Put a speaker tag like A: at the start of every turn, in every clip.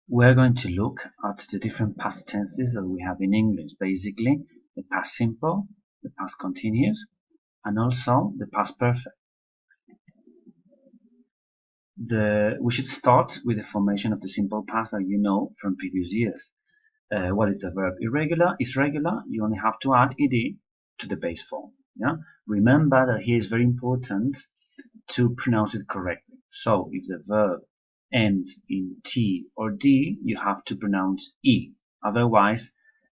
A: we're going to look at the different past tenses that we have in English. Basically, the past simple, the past continuous, and also the past perfect. We should start with the formation of the simple past that you know from previous years. What is the verb irregular? Is regular, you only have to add ed to the base form. Yeah? Remember that here is very important to pronounce it correctly. So if the verb ends in T or D, you have to pronounce E. Otherwise,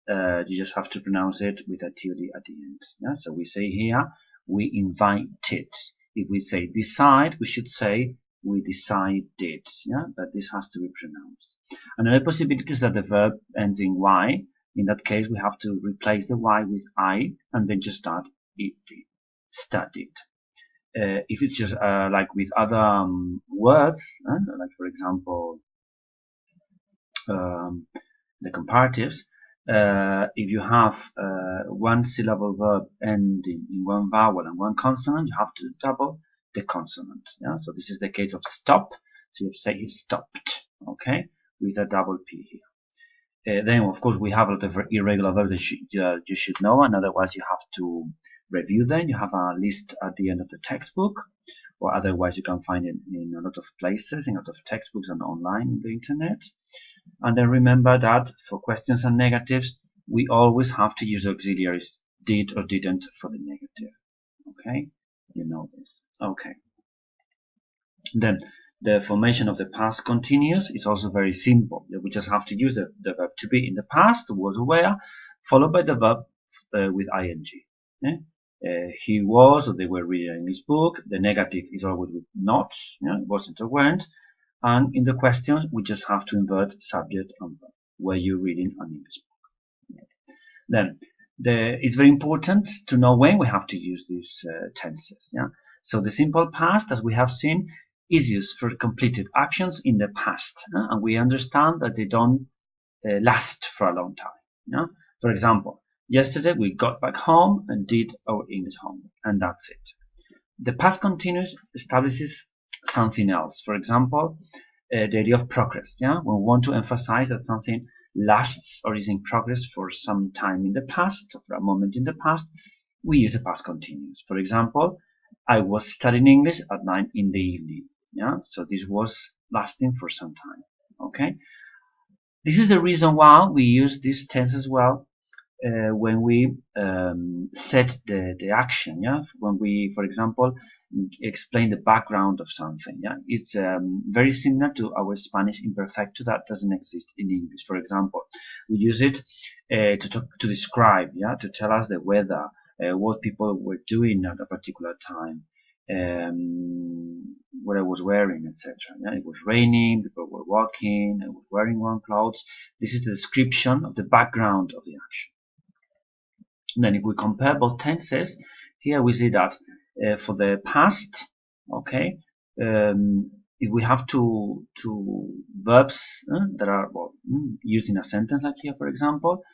A: you just have to pronounce it with a T or D at the end. Yeah? So we say here, we invited. If we say decide, we should say we decided. Yeah? But this has to be pronounced. Another possibility is that the verb ends in Y. In that case, we have to replace the Y with I and then just add it, studied. If it's just like with other words, like for example the comparatives, if you have one syllable verb ending in one vowel and one consonant, you have to double the consonant. Yeah? So this is the case of stop. So you say he stopped, okay, with a double P here. Then of course we have a lot of irregular verbs that you should know, and otherwise you have to review them. You have a list at the end of the textbook, or otherwise you can find it in a lot of places, in a lot of textbooks and online on the internet. And then remember that for questions and negatives, we always have to use auxiliaries did or didn't for the negative. Okay, you know this. Okay. Then the formation of the past continuous is also very simple. We just have to use the verb to be in the past, was aware, followed by the verb with ing. Yeah? He was, or they were reading his book. The negative is always with not, yeah? Wasn't or weren't. And in the questions, we just have to invert subject and verb. Were you reading an English book? Then it's very important to know when we have to use these tenses. Yeah. So the simple past, as we have seen, is used for completed actions in the past, and we understand that they don't last for a long time. Yeah? For example, yesterday we got back home and did our English homework, and that's it. The past continuous establishes something else. For example, the idea of progress. Yeah? When we want to emphasize that something lasts or is in progress for some time in the past, or for a moment in the past, we use the past continuous. For example, I was studying English at 9 in the evening. Yeah, so this was lasting for some time. Okay, this is the reason why we use this tense as well when we set the action. Yeah, when we, for example, explain the background of something. Yeah, it's very similar to our Spanish imperfecto that doesn't exist in English. For example, we use it to describe, yeah, to tell us the weather, what people were doing at a particular time. What I was wearing, etc. Yeah, it was raining, people were walking, I was wearing warm clothes. This is the description of the background of the action. And then if we compare both tenses, here we see that for the past, okay, if we have two verbs that are used in a sentence, like here, for example,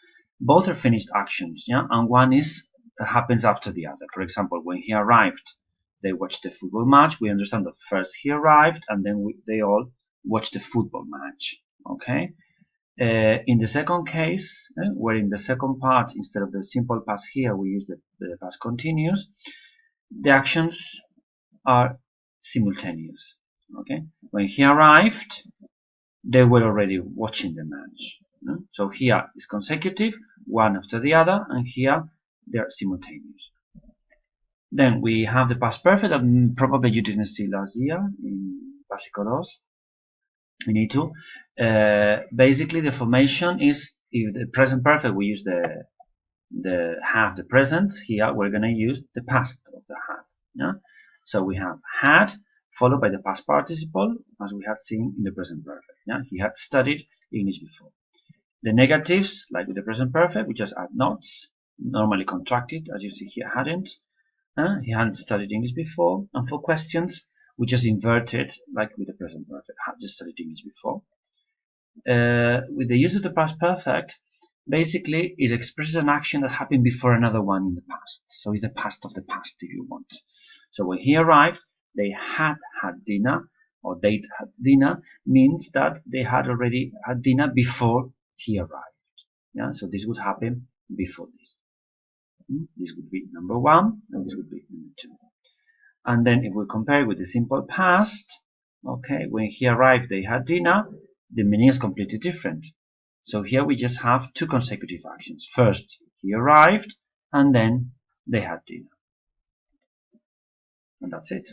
A: both are finished actions, yeah, and one is happens after the other. For example, when he arrived, they watched the football match. We understand that first he arrived, and then they all watched the football match. Okay. In the second case, where in the second part, instead of the simple past here, we use the past continuous, the actions are simultaneous. Okay. When he arrived, they were already watching the match. So here is consecutive, one after the other, and here they are simultaneous. Then we have the past perfect that probably you didn't see last year in Básico 2. We need to. Basically, the formation is, if the present perfect, we use the have the present. Here we're going to use the past of the have. Yeah? So we have had followed by the past participle, as we had seen in the present perfect. Yeah? He had studied English before. The negatives, like with the present perfect, we just add nots, normally contracted, as you see here, hadn't. He hadn't studied English before. And for questions, we just invert it, like with the present perfect, had just studied English before. With the use of the past perfect, basically it expresses an action that happened before another one in the past. So it's the past of the past, if you want. So when he arrived, they had had dinner, or they had dinner means that they had already had dinner before he arrived. Yeah, so this would happen before this. This would be number 1, and this would be number 2. And then if we compare with the simple past, okay, when he arrived they had dinner, the meaning is completely different. So here we just have 2 consecutive actions. First, he arrived, and then they had dinner. And that's it.